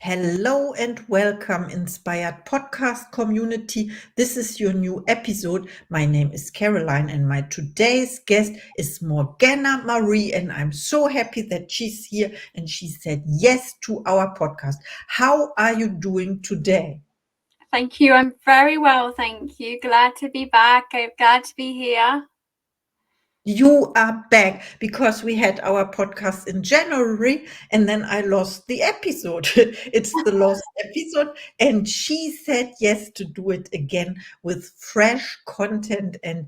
Hello and welcome, Inspired Podcast community. This is your new episode. My name is Caroline, and my today's guest is Morgana Marie. And I'm so happy that she's here and she said yes to our podcast. How are you doing today? Thank you. I'm very well, thank you. Glad to be back. I'm glad to be here. You are back because we had our podcast in January and then I lost the episode. It's the lost episode. And she said yes to do it again with fresh content and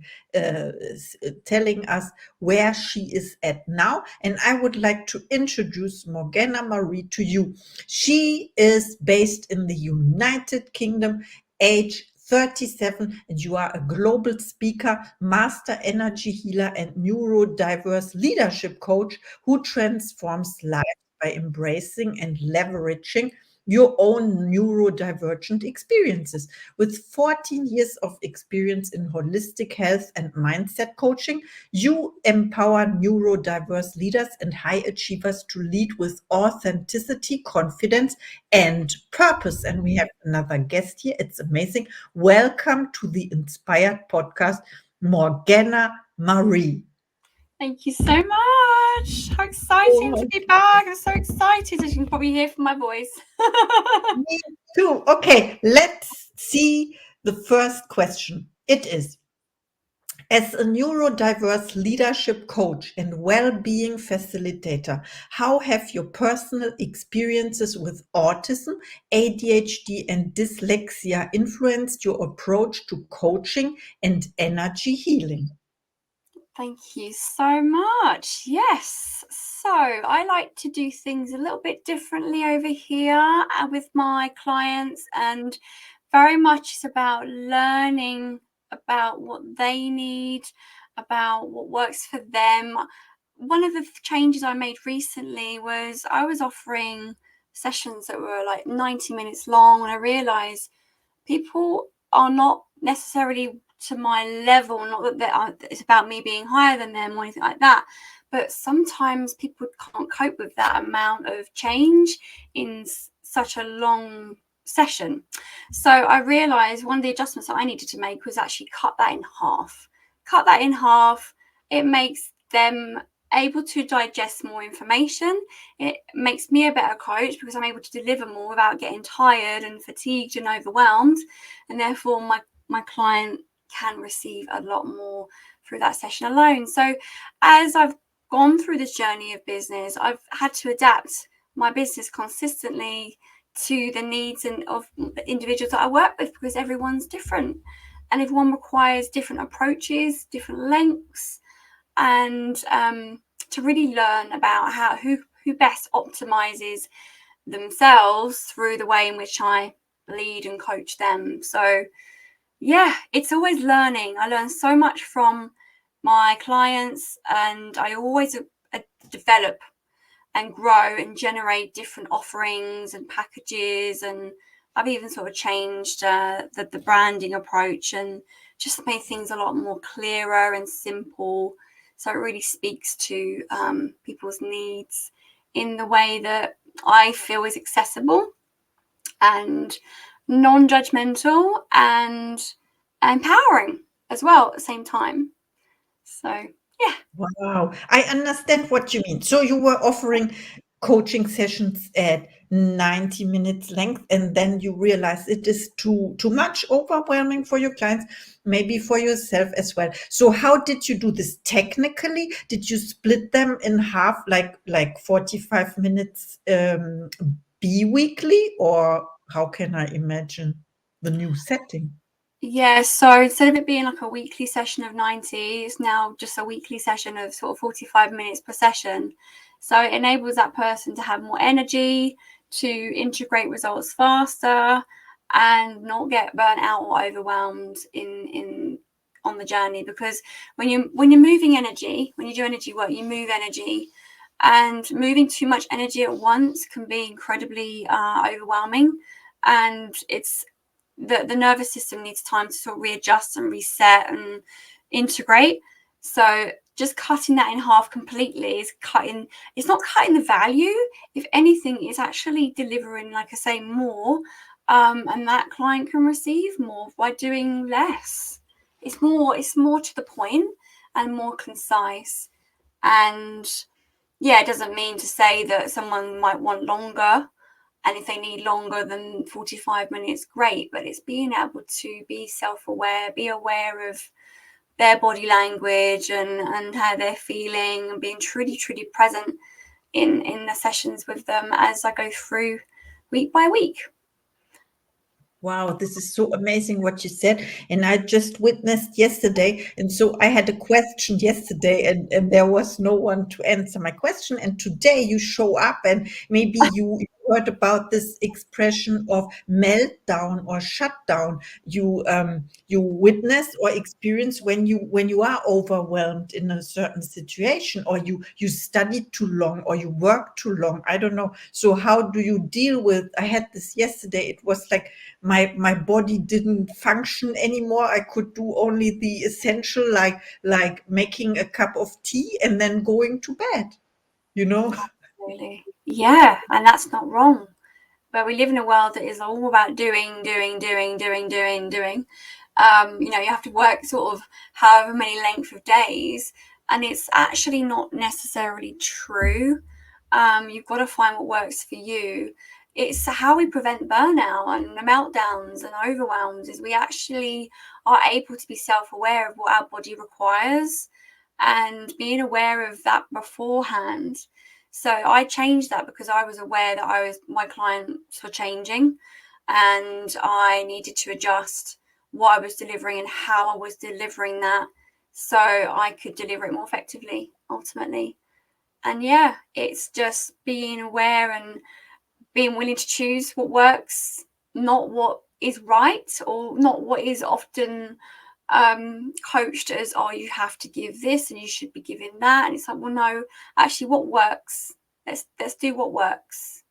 telling us where she is at now. And I would like to introduce Morgana Marie to you. She is based in the United Kingdom, age 37, and you are a global speaker, master energy healer, and neurodiverse leadership coach who transforms lives by embracing and leveraging your own neurodivergent experiences. With 14 years of experience in holistic health and mindset coaching, you empower neurodiverse leaders and high achievers to lead with authenticity, confidence, and purpose. And we have another guest here. It's amazing. Welcome to the Inspired Podcast, Morgana Marie. Thank you so much. How exciting to be back. I'm so excited, as you can probably hear from my voice. Me too. Okay, let's see the first question. It is, as a neurodiverse leadership coach and well-being facilitator, how have your personal experiences with autism, ADHD, and dyslexia influenced your approach to coaching and energy healing? Thank you so much. Yes. So I like to do things a little bit differently over here with my clients, and very much it's about learning about what they need, about what works for them. One of the changes I made recently was I was offering sessions that were like 90 minutes long, and I realized people are not necessarily to my level, not that it's about me being higher than them or anything like that, but sometimes people can't cope with that amount of change in such a long session. So I realized one of the adjustments that I needed to make was actually cut that in half. It makes them able to digest more information. It makes me a better coach because I'm able to deliver more without getting tired and fatigued and overwhelmed, and therefore my client can receive a lot more through that session alone. So as I've gone through this journey of business, I've had to adapt my business consistently to the needs of the individuals that I work with, because everyone's different and everyone requires different approaches, different lengths, and to really learn about who best optimizes themselves through the way in which I lead and coach them. So yeah, it's always learning. I learn so much from my clients, and I always develop and grow and generate different offerings and packages. And I've even sort of changed the branding approach and just made things a lot more clearer and simple. So it really speaks to people's needs in the way that I feel is accessible and non-judgmental and empowering as well at the same time. So yeah. Wow, I understand what you mean. So you were offering coaching sessions at 90 minutes length, and then you realize it is too much overwhelming for your clients, maybe for yourself as well. So how did you do this technically? Did you split them in half, like 45 minutes bi-weekly, or how can I imagine the new setting? Yeah, so instead of it being like a weekly session of 90, it's now just a weekly session of sort of 45 minutes per session. So it enables that person to have more energy, to integrate results faster, and not get burnt out or overwhelmed in on the journey. Because when you're moving energy, when you do energy work, you move energy, and moving too much energy at once can be incredibly overwhelming. And it's the nervous system needs time to sort of readjust and reset and integrate. So just cutting that in half completely is it's not cutting the value. If anything, it's actually delivering, like I say, more, and that client can receive more by doing less. It's more to the point and more concise. And yeah, it doesn't mean to say that someone might want longer, and if they need longer than 45 minutes, great. But it's being able to be self-aware, be aware of their body language and how they're feeling, and being truly present in the sessions with them as I go through week by week. Wow, this is so amazing what you said. And I just witnessed yesterday. And so I had a question yesterday, and there was no one to answer my question. And today you show up, and maybe you heard about this expression of meltdown or shutdown. You witness or experience when you are overwhelmed in a certain situation, or you studied too long, or you work too long. I don't know. So how do you deal with? I had this yesterday. It was like my body didn't function anymore. I could do only the essential, like making a cup of tea and then going to bed, you know. Really, yeah, and that's not wrong. But we live in a world that is all about doing. You have to work sort of however many length of days, and it's actually not necessarily true. You've got to find what works for you. It's how we prevent burnout and the meltdowns and overwhelms, is we actually are able to be self-aware of what our body requires and being aware of that beforehand. So I changed that because I was aware that my clients were changing, and I needed to adjust what I was delivering and how I was delivering that, so I could deliver it more effectively ultimately. And yeah, it's just being aware and being willing to choose what works, not what is right, or not what is often coached as, oh, you have to give this and you should be giving that. And it's like, well, no, actually, what works? Let's do what works.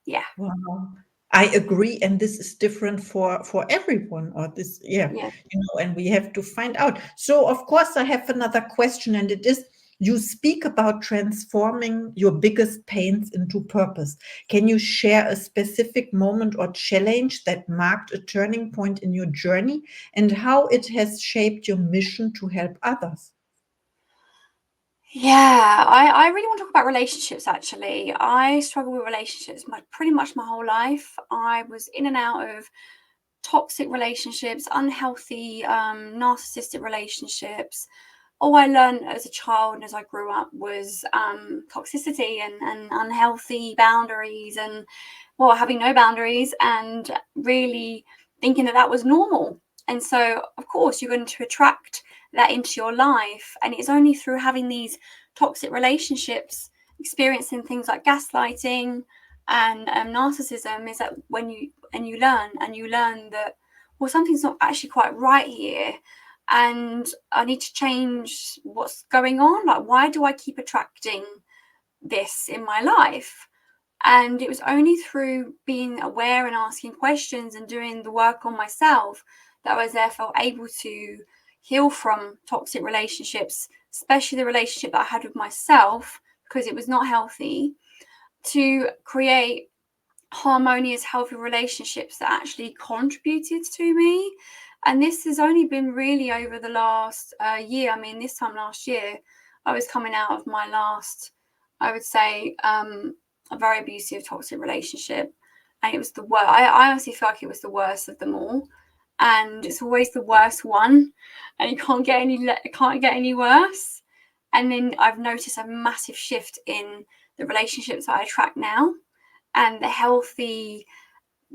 Yeah. Wow. I agree, and this is different for everyone, or this, yeah, Yeah. and we have to find out. So, of course, I have another question, and it is: you speak about transforming your biggest pains into purpose. Can you share a specific moment or challenge that marked a turning point in your journey, and how it has shaped your mission to help others? Yeah, I really want to talk about relationships actually. I struggle with relationships pretty much my whole life. I was in and out of toxic relationships, unhealthy, narcissistic relationships. All I learned as a child and as I grew up was toxicity and unhealthy boundaries, and well, having no boundaries, and really thinking that that was normal. And so, of course, you're going to attract that into your life. And it's only through having these toxic relationships, experiencing things like gaslighting and narcissism, is that when you learn that, well, something's not actually quite right here, and I need to change what's going on. Like, why do I keep attracting this in my life? And it was only through being aware and asking questions and doing the work on myself that I was therefore able to heal from toxic relationships, especially the relationship that I had with myself, because it was not healthy, to create harmonious, healthy relationships that actually contributed to me. And this has only been really over the last year. I mean, this time last year, I was coming out of my last, I would say, a very abusive, toxic relationship. And it was the worst. I honestly feel like it was the worst of them all. And it's always the worst one. And it can't get any worse. And then I've noticed a massive shift in the relationships that I attract now, and the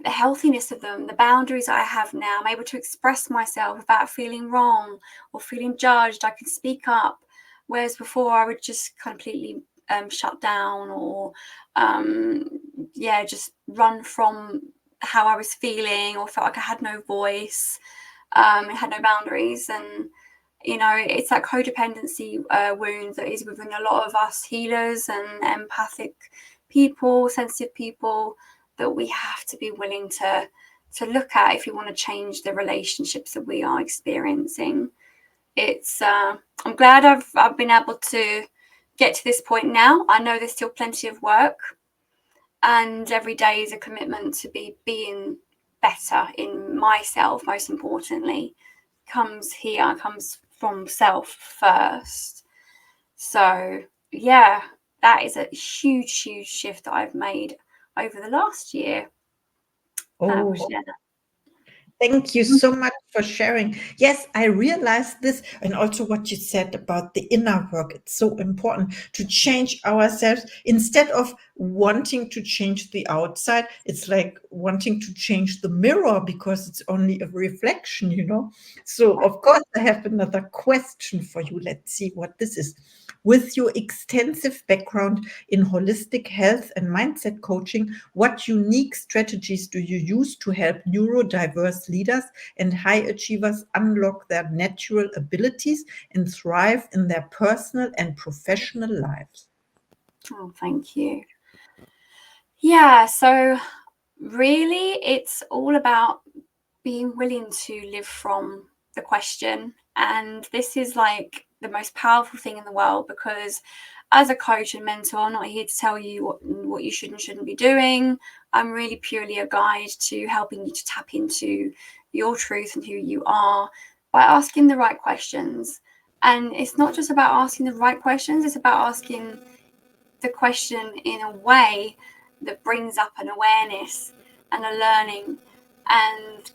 healthiness of them, the boundaries I have now. I'm able to express myself without feeling wrong or feeling judged. I can speak up, whereas before I would just completely shut down, or just run from how I was feeling, or felt like I had no voice, had no boundaries. And it's that codependency wound that is within a lot of us healers and empathic people, sensitive people, that we have to be willing to look at if we want to change the relationships that we are experiencing. It's I'm glad I've been able to get to this point now. I know there's still plenty of work, and every day is a commitment to being better in myself. Most importantly, comes from self first. So yeah, that is a huge shift that I've made over the last year. That I will share. Thank you so much for sharing. Yes, I realized this, and also what you said about the inner work. It's so important to change ourselves instead of wanting to change the outside. It's like wanting to change the mirror because it's only a reflection, you know. So, of course, I have another question for you. Let's see what this is. With your extensive background in holistic health and mindset coaching, what unique strategies do you use to help neurodiverse leaders and high achievers unlock their natural abilities and thrive in their personal and professional lives? Oh, thank you. Yeah, so really it's all about being willing to live from the question. And this is like the most powerful thing in the world, because as a coach and mentor, I'm not here to tell you what you should and shouldn't be doing. I'm really purely a guide to helping you to tap into your truth and who you are by asking the right questions. And it's not just about asking the right questions, it's about asking the question in a way that brings up an awareness and a learning and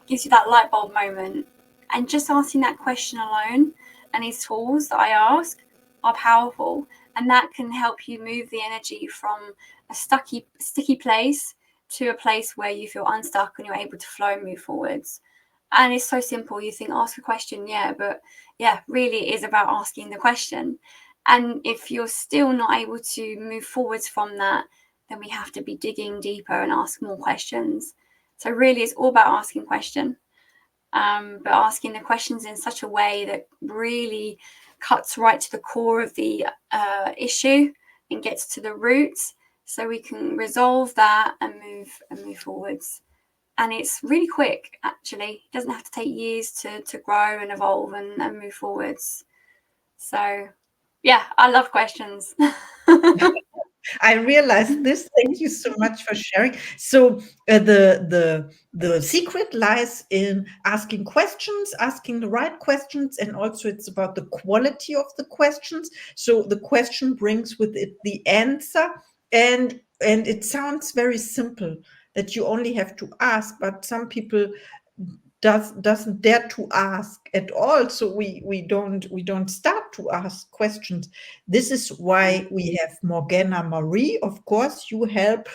gives you that light bulb moment. And just asking that question alone and these tools that I ask are powerful, and that can help you move the energy from a sticky place to a place where you feel unstuck and you're able to flow and move forwards. And it's so simple. You think, ask a question, yeah, but yeah, really it is about asking the question. And if you're still not able to move forwards from that, then we have to be digging deeper and ask more questions. So really it's all about asking questions, but asking the questions in such a way that really cuts right to the core of the issue and gets to the roots, so we can resolve that and move forwards. And it's really quick, actually. It doesn't have to take years to grow and evolve and move forwards. So yeah, I love questions. I realized this. Thank you so much for sharing. So the secret lies in asking questions, asking the right questions, and also it's about the quality of the questions. So the question brings with it the answer, and it sounds very simple that you only have to ask, but some people doesn't dare to ask at all, so we don't start to ask questions. This is why we have Morgana Marie. Of course, you help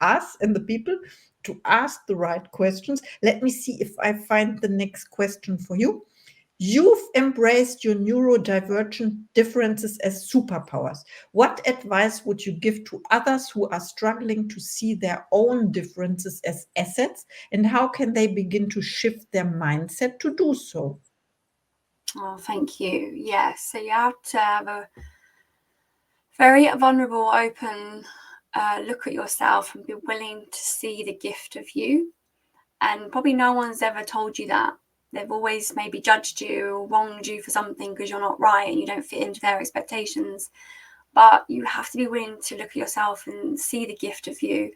us and the people to ask the right questions. Let me see if I find the next question for you. You've embraced your neurodivergent differences as superpowers. What advice would you give to others who are struggling to see their own differences as assets, and how can they begin to shift their mindset to do so? Oh, thank you. Yes, so you have to have a very vulnerable, open look at yourself and be willing to see the gift of you. And probably no one's ever told you that. They've always maybe judged you or wronged you for something because you're not right and you don't fit into their expectations. But you have to be willing to look at yourself and see the gift of you.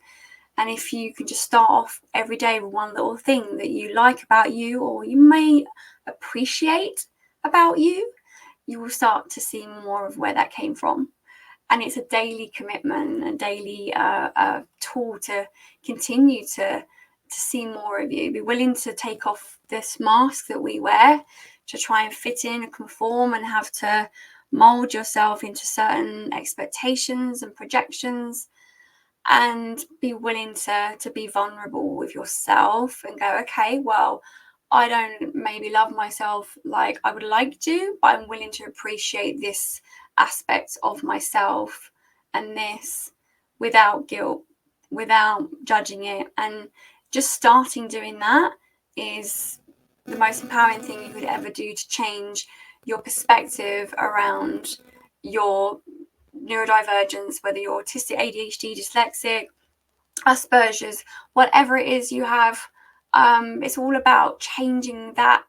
And if you can just start off every day with one little thing that you like about you or you may appreciate about you, you will start to see more of where that came from. And it's a daily commitment, a daily tool to continue to see more of you. Be willing to take off this mask that we wear to try and fit in and conform and have to mold yourself into certain expectations and projections, and be willing to be vulnerable with yourself and go, okay, well, I don't maybe love myself like I would like to, but I'm willing to appreciate this aspect of myself and this without guilt, without judging it. And just starting doing that is the most empowering thing you could ever do to change your perspective around your neurodivergence, whether you're autistic, ADHD, dyslexic, Asperger's, whatever it is you have. It's all about changing that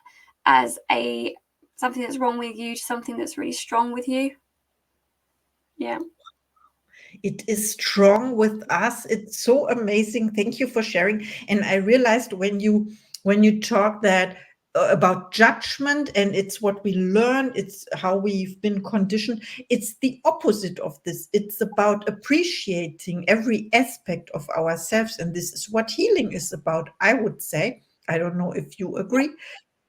as a something that's wrong with you to something that's really strong with you. Yeah. It is strong with us. It's so amazing. Thank you for sharing. And I realized when you talk that about judgment, and it's what we learn, it's how we've been conditioned. It's the opposite of this. It's about appreciating every aspect of ourselves, and this is what healing is about, I would say. I don't know if you agree.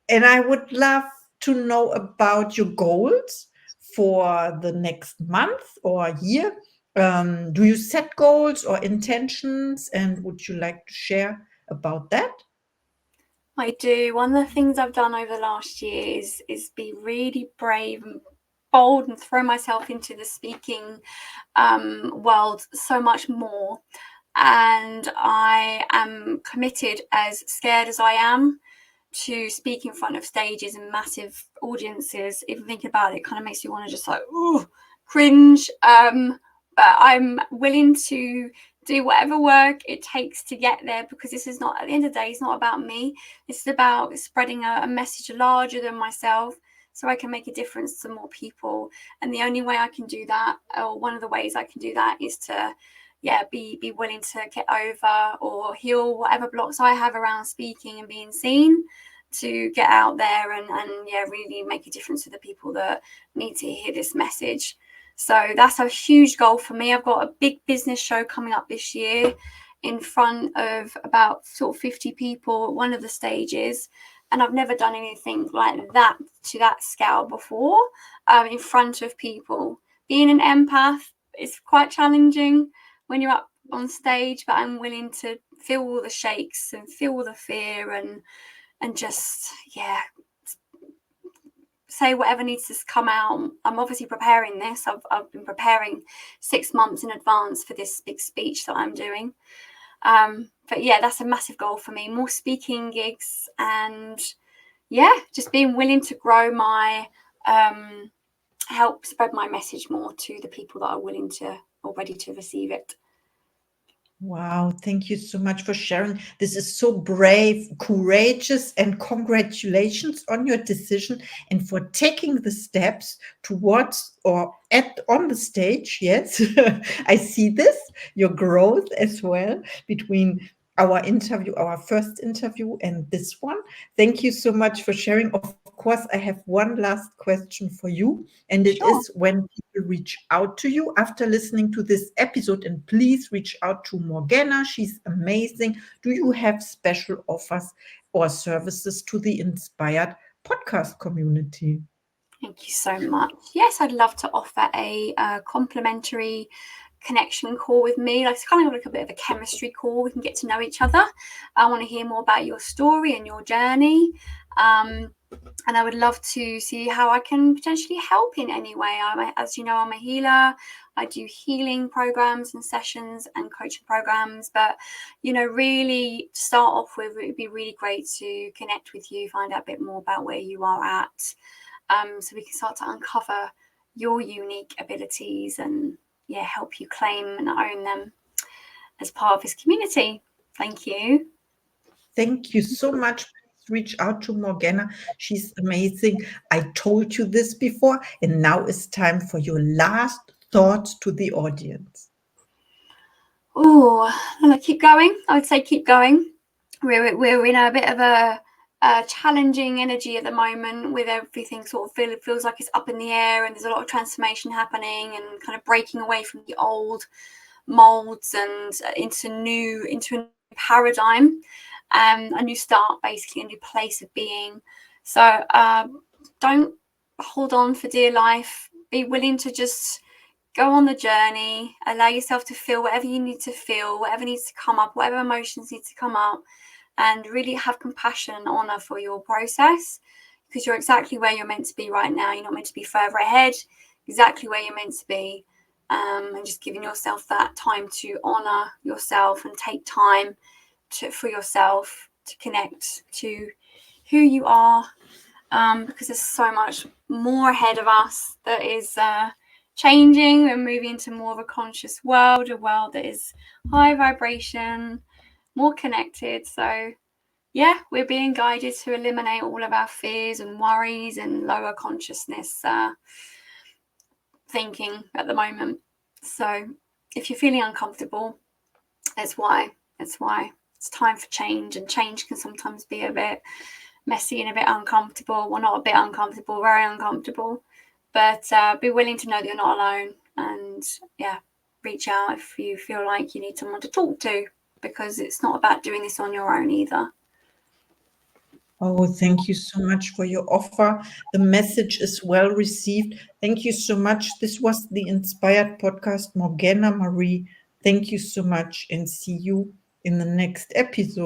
And I would love to know about your goals for the next month or year. Do you set goals or intentions? And would you like to share about that? I do. One of the things I've done over the last year is be really brave and bold and throw myself into the speaking world so much more. And I am committed, as scared as I am, to speak in front of stages and massive audiences. Even thinking about it kind of makes me want to just like, ooh, cringe. But I'm willing to do whatever work it takes to get there, because this is not, at the end of the day, it's not about me. It's about spreading a message larger than myself, so I can make a difference to more people. And the only way I can do that, or one of the ways I can do that, is to be willing to get over or heal whatever blocks I have around speaking and being seen, to get out there and really make a difference to the people that need to hear this message. So that's a huge goal for me. I've got a big business show coming up this year in front of about sort of 50 people at one of the stages, and I've never done anything like that to that scale before, in front of people. Being an empath is quite challenging when you're up on stage, but I'm willing to feel all the shakes and feel all the fear and just say whatever needs to come out. I'm obviously preparing this. I've been preparing 6 months in advance for this big speech that I'm doing. But yeah, that's a massive goal for me. More speaking gigs, and just being willing to grow my help spread my message more to the people that are willing to or ready to receive it. Wow, thank you so much for sharing. This is so brave, courageous, and congratulations on your decision and for taking the steps towards or on the stage. Yes, I see this, your growth as well between our first interview, and this one. Thank you so much for sharing. Of course, I have one last question for you, and it Sure. is, when people reach out to you after listening to this episode, and please reach out to Morgana, she's amazing. Do you have special offers or services to the Inspired podcast community? Thank you so much. Yes, I'd love to offer a complimentary connection call with me. Like, it's kind of like a bit of a chemistry call. We can get to know each other. I want to hear more about your story and your journey. And I would love to see how I can potentially help in any way. As you know, I'm a healer. I do healing programs and sessions and coaching programs. But, really to start off with, it would be really great to connect with you, find out a bit more about where you are at, so we can start to uncover your unique abilities and help you claim and own them as part of this community. Thank you. Thank you so much. Please reach out to Morgana. She's amazing. I told you this before, and now it's time for your last thoughts to the audience. Oh, keep going. I would say keep going. We're in a bit of a challenging energy at the moment, with everything sort of feels like it's up in the air, and there's a lot of transformation happening and kind of breaking away from the old molds and into a new paradigm, a new start, basically a new place of being. So don't hold on for dear life. Be willing to just go on the journey, allow yourself to feel whatever you need to feel, whatever needs to come up, whatever emotions need to come up, and really have compassion and honor for your process, because you're exactly where you're meant to be right now. You're not meant to be further ahead, exactly where you're meant to be. And just giving yourself that time to honor yourself and take time for yourself to connect to who you are, because there's so much more ahead of us that is changing. We're moving into more of a conscious world, a world that is high vibration, more connected. So yeah, we're being guided to eliminate all of our fears and worries and lower consciousness thinking at the moment. So if you're feeling uncomfortable, that's why. It's time for change, and change can sometimes be a bit messy and a bit uncomfortable. Well, not a bit uncomfortable, very uncomfortable. But be willing to know that you're not alone, and yeah, reach out if you feel like you need someone to talk to, because it's not about doing this on your own either. Oh, thank you so much for your offer. The message is well received. Thank you so much. This was the Inspired Podcast, Morgana Marie. Thank you so much, and see you in the next episode.